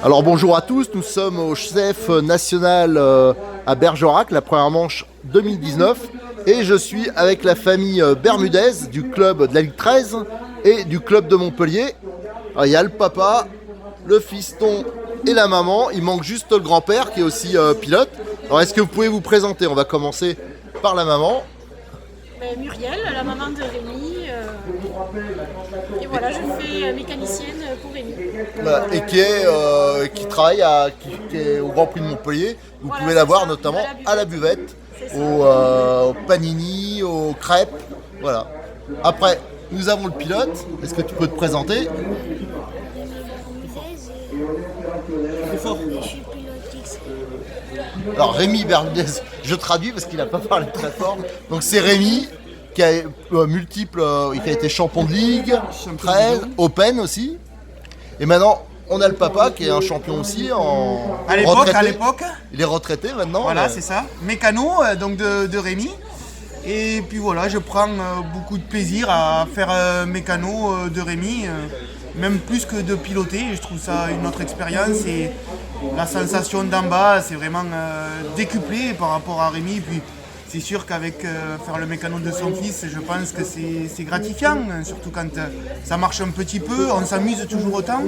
Alors bonjour à tous, nous sommes au CEF national à Bergerac, la première manche 2019, et je suis avec la famille Bermudez du club de la Ligue 13 et du club de Montpellier. Alors, il y a le papa, le fiston et la maman, il manque juste le grand-père qui est aussi pilote. Alors est-ce que vous pouvez vous présenter? On va commencer par la maman. Muriel, la maman de Rémi, et voilà, je fais mécanicienne pour Rémi. Et qui travaille qui est au Grand Prix de Montpellier. Vous pouvez la voir notamment à la buvette, au panini, aux crêpes. Voilà. Après, nous avons le pilote. Est-ce que tu peux te présenter? Alors Rémi Bermudez, je traduis parce qu'il n'a pas parlé très fort. Donc c'est Rémi qui a qui a été champion de ligue, 13, Open aussi. Et maintenant on a le papa qui est un champion aussi à l'époque. Il est retraité maintenant. Voilà, c'est ça. Mécano donc de Rémi. Et puis voilà, je prends beaucoup de plaisir à faire mécano de Rémi, même plus que de piloter. Je trouve ça une autre expérience et la sensation d'en bas, c'est vraiment décuplé par rapport à Rémi. Puis c'est sûr qu'avec faire le mécano de son fils, je pense que c'est gratifiant, surtout quand ça marche un petit peu, on s'amuse toujours autant.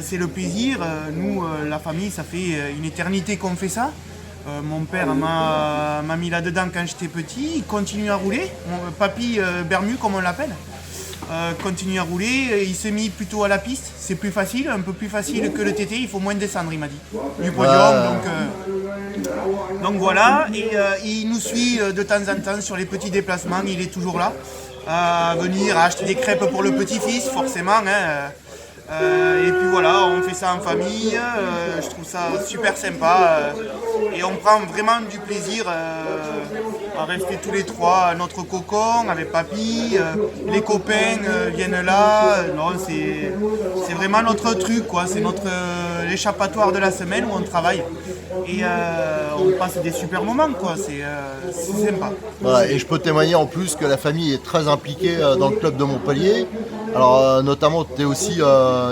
C'est le plaisir. Nous, la famille, ça fait une éternité qu'on fait ça. Mon père m'a mis là-dedans quand j'étais petit, il continue à rouler, mon papy Bermu comme on l'appelle, continue à rouler, il s'est mis plutôt à la piste, c'est plus facile, un peu plus facile que le TT, il faut moins descendre il m'a dit, du podium, donc voilà, et il nous suit de temps en temps sur les petits déplacements, il est toujours là, à venir acheter des crêpes pour le petit-fils forcément, et puis voilà, on fait ça en famille, je trouve ça super sympa et on prend vraiment du plaisir à rester tous les trois à notre cocon avec papy, les copains viennent là, non, c'est vraiment notre truc, quoi. C'est notre l'échappatoire de la semaine où on travaille et on passe des super moments, quoi. C'est sympa. Voilà, et je peux témoigner en plus que la famille est très impliquée dans le club de Montpellier. Alors notamment tu es aussi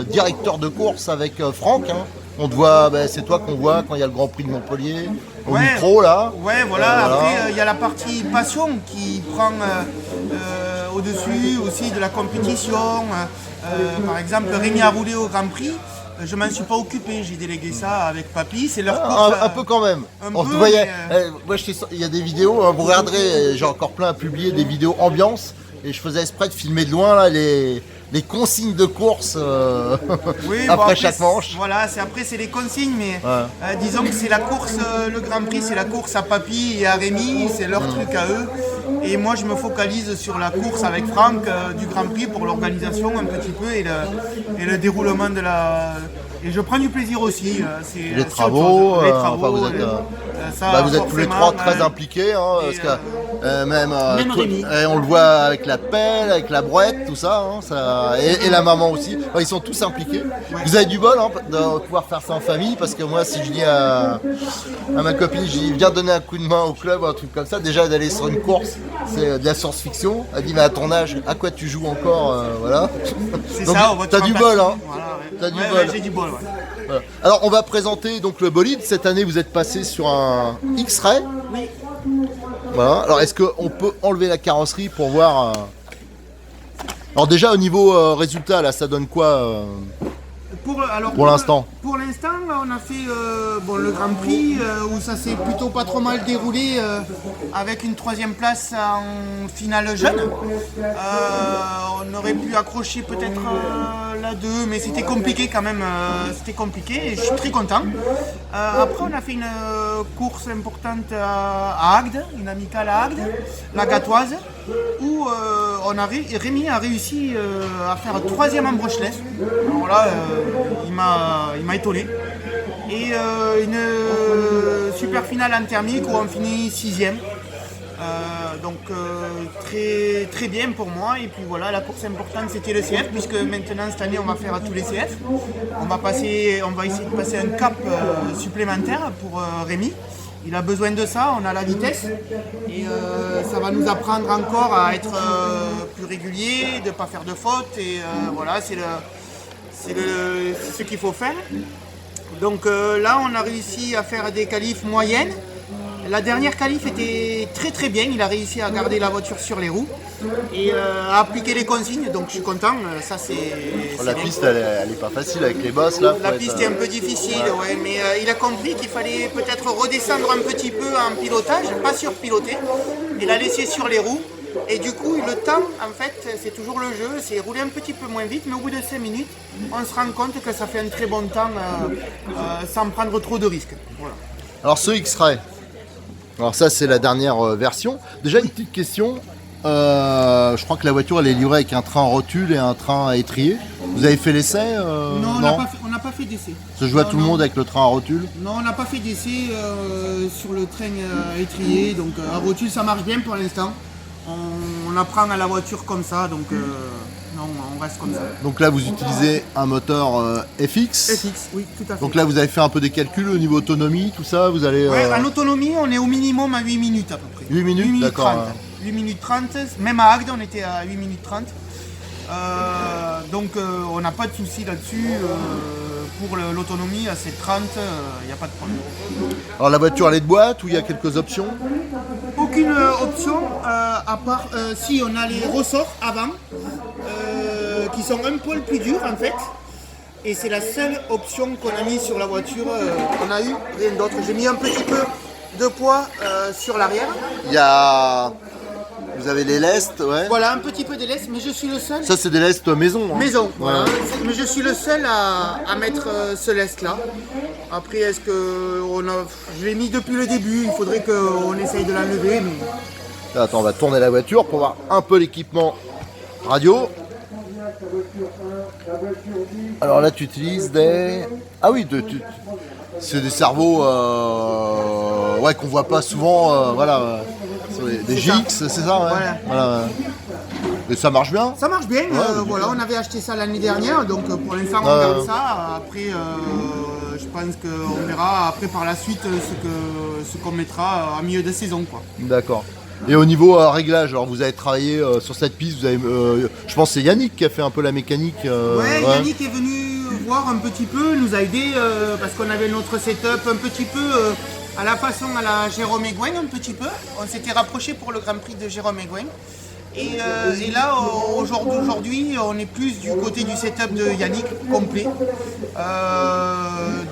directeur de course avec Franck, hein. On te voit, c'est toi qu'on voit quand il y a le Grand Prix de Montpellier, au micro là. Ouais, voilà. Après, il y a la partie passion qui prend au-dessus aussi de la compétition. Par exemple, Rémi a roulé au Grand Prix. Je m'en suis pas occupé, j'ai délégué ça avec papy, c'est leur course. Un peu quand même. On te voyait, moi, il y a des vidéos, vous regarderez, j'ai encore plein à publier des vidéos ambiance, et je faisais exprès de filmer de loin là, les consignes de course oui, après chaque manche. Voilà, c'est les consignes, mais disons que c'est la course, le Grand Prix, c'est la course à papy et à Rémi, c'est leur truc à eux. Et moi, je me focalise sur la course avec Franck du Grand Prix pour l'organisation un petit peu et le déroulement de la... Et je prends du plaisir aussi. Les travaux, enfin, vous êtes tous les trois très impliqués, hein, parce que même Rémi. On le voit avec la pelle, avec la brouette, tout ça, hein, et la maman aussi. Enfin, ils sont tous impliqués. Ouais. Vous avez du bol de pouvoir faire ça en famille, parce que moi, si je dis à ma copine, je dis viens donner un coup de main au club, un truc comme ça, déjà d'aller sur une course, c'est de la science-fiction. Elle dit mais à ton âge, à quoi tu joues encore, voilà. C'est donc, ça, t'as du bol, hein. Voilà, ouais. T'as du bol. Ouais, j'ai du bol, ouais. Voilà. Alors on va présenter donc le bolide. Cette année vous êtes passé sur un X-Ray. Oui. Voilà. Alors est-ce qu'on peut enlever la carrosserie pour voir Alors déjà au niveau résultat là ça donne quoi pour l'instant? Pour l'instant, on a fait le Grand Prix où ça s'est plutôt pas trop mal déroulé avec une 3e place en finale jeune. On aurait pu accrocher peut-être la 2, mais c'était compliqué quand même. C'était compliqué et je suis très content. Après, on a fait une course importante à Agde, une amicale à Agde, la Gatoise, où Rémi a réussi à faire 3e en brushless. Alors là, il m'a étonné. Et une super finale en thermique où on finit 6e. Très, très bien pour moi. Et puis voilà, la course importante c'était le CF, puisque maintenant cette année on va faire à tous les CF. On va essayer de passer un cap supplémentaire pour Rémi. Il a besoin de ça, on a la vitesse et ça va nous apprendre encore à être plus régulier, de ne pas faire de fautes et voilà, c'est ce qu'il faut faire. Donc là on a réussi à faire des qualifs moyennes. La dernière qualif était très très bien, il a réussi à garder la voiture sur les roues et à appliquer les consignes, donc je suis content, ça c'est... La piste elle est pas facile avec les bosses là. La piste est un peu difficile, ouais, mais il a compris qu'il fallait peut-être redescendre un petit peu en pilotage, pas surpiloter, et la laisser sur les roues. Et du coup, le temps, en fait, c'est toujours le jeu, c'est rouler un petit peu moins vite, mais au bout de 5 minutes, on se rend compte que ça fait un très bon temps sans prendre trop de risques. Voilà. Alors ce X-Ray, alors ça c'est la dernière version. Déjà une petite question, je crois que la voiture elle est livrée avec un train en rotule et un train à étrier. Vous avez fait l'essai Non, on n'a pas fait d'essai. Ça joue à tout le monde avec le train à rotule? Non, on n'a pas fait d'essai sur le train étrier, donc à rotule ça marche bien pour l'instant. On apprend à la voiture comme ça, donc non, on reste comme ça. Donc là, vous utilisez un moteur FX. FX, oui, tout à fait. Donc là, vous avez fait un peu des calculs au niveau autonomie, tout ça, vous allez... Ouais, en autonomie, on est au minimum à 8 minutes à peu près. 8 minutes, d'accord. 8 minutes 30, même à Agde, on était à 8 minutes 30. Donc on n'a pas de souci là-dessus. Pour l'autonomie, à ces 30, il n'y a pas de problème. Alors la voiture, elle est de boîte ou il y a quelques options? Aucune option, à part si on a les ressorts avant, qui sont un poil plus durs en fait. Et c'est la seule option qu'on a mis sur la voiture. On a eu rien d'autre. J'ai mis un petit peu de poids sur l'arrière. Il y a... Vous avez les lestes, ouais. Voilà, un petit peu des lestes, mais je suis le seul. Ça, c'est des lestes maison. Hein. Maison, Ouais. voilà. Mais je suis le seul à mettre ce lest-là. Après, est-ce que je l'ai mis depuis le début, il faudrait qu'on essaye de l'enlever. Mais... Attends, on va tourner la voiture pour voir un peu l'équipement radio. Alors là, tu utilises des... Ah oui, c'est des cerveaux ouais, qu'on voit pas souvent, voilà. Des GX, c'est ça, ouais. Voilà. Et ça marche bien? Ça marche bien, voilà, on avait acheté ça l'année dernière, donc pour l'instant on garde ça. Après, je pense qu'on verra après par la suite ce qu'on mettra en milieu de saison, quoi. D'accord. Et au niveau réglage, alors vous avez travaillé sur cette piste, vous avez, je pense que c'est Yannick qui a fait un peu la mécanique. Ouais, Yannick est venu voir un petit peu, nous a aidé parce qu'on avait notre setup un petit peu à la façon à la Jérôme Aigouin un petit peu. On s'était rapproché pour le Grand Prix de Jérôme Aigouin. Et là, aujourd'hui, on est plus du côté du setup de Yannick complet.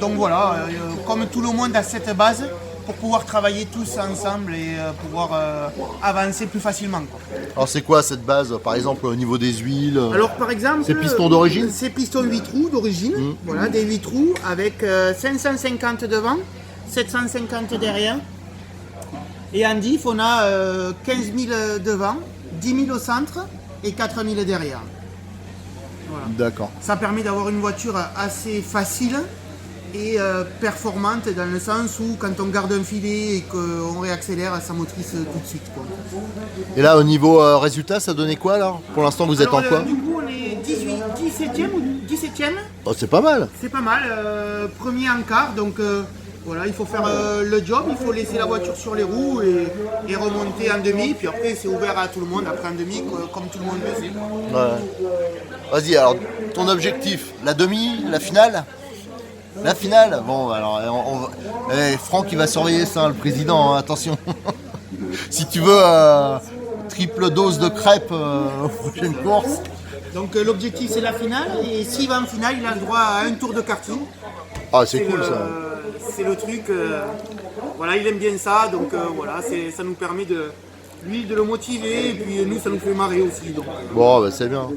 Donc voilà, comme tout le monde a cette base pour pouvoir travailler tous ensemble et pouvoir avancer plus facilement, quoi. Alors c'est quoi cette base, par exemple au niveau des huiles? Alors par exemple, c'est piston d'origine? C'est piston 8 trous d'origine, voilà, des 8 trous avec 550 devant, 750 derrière. Et en diff, on a 15 000 devant, 10 000 au centre et 4 000 derrière. Voilà. D'accord. Ça permet d'avoir une voiture assez facile et performante dans le sens où quand on garde un filet et qu'on réaccélère, ça motrice tout de suite, quoi. Et là, au niveau résultat, ça donnait quoi là? Pour l'instant, vous êtes en quoi? Du coup, on est 17e ou 17e. Oh, c'est pas mal. C'est pas mal. Premier en quart, donc voilà, il faut faire le job, il faut laisser la voiture sur les roues et remonter en demi. Puis après, c'est ouvert à tout le monde, après en demi, comme tout le monde le sait. Ouais. Vas-y, alors, ton objectif, la demi, la finale? La finale? Bon, alors, Franck, il va surveiller ça, le président, hein, attention. Si tu veux, triple dose de crêpes aux prochaines courses. Donc l'objectif, c'est la finale, et s'il va en finale, il a le droit à un tour de karting. Ah, c'est cool ça. C'est le truc, voilà, il aime bien ça, donc voilà, ça nous permet de le motiver, et puis nous, ça nous fait marrer aussi. Donc. Bon, bah, c'est bien.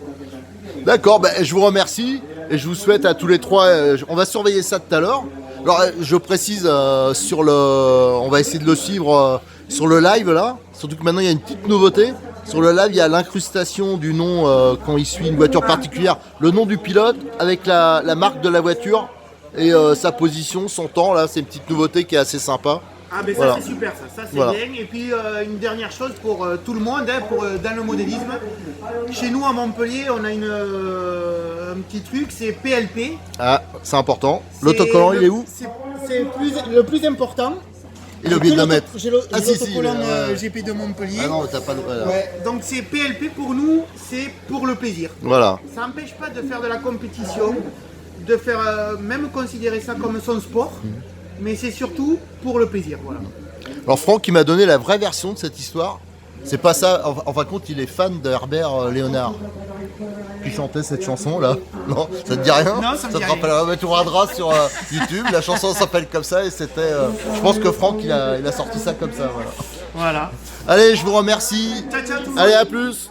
D'accord, bah, je vous remercie et je vous souhaite à tous les trois, on va surveiller ça tout à l'heure. Alors je précise, on va essayer de le suivre sur le live là, surtout que maintenant il y a une petite nouveauté. Sur le live, il y a l'incrustation du nom quand il suit une voiture particulière, le nom du pilote avec la marque de la voiture et sa position, son temps, là c'est une petite nouveauté qui est assez sympa. Ah ben ça Voilà. c'est super ça c'est Voilà. bien. Et puis une dernière chose pour tout le monde, hein, dans le modélisme. Chez nous à Montpellier, on a un petit truc, c'est PLP. Ah, c'est important. L'autocollant, il est où? C'est le plus important. Il a oublié de le mettre. J'ai Ah, si, si, l'autocollant ouais. GP de Montpellier. Ah non, t'as pas... Voilà. Ouais, donc c'est PLP pour nous, c'est pour le plaisir. Voilà. Ça n'empêche pas de faire de la compétition, de faire même considérer ça comme son sport, mais c'est surtout pour le plaisir. Voilà. Alors Franck, il m'a donné la vraie version de cette histoire. C'est pas ça, en fin de compte, il est fan de Herbert Léonard. Qui chantait cette chanson là. Non, ça te dit rien? Non, ça me te dit rappelle, tu regarderas sur YouTube, la chanson s'appelle comme ça et c'était... je pense que Franck, il a sorti ça comme ça, voilà. Voilà. Allez, je vous remercie. Ciao, ciao tout le monde. Allez, à plus.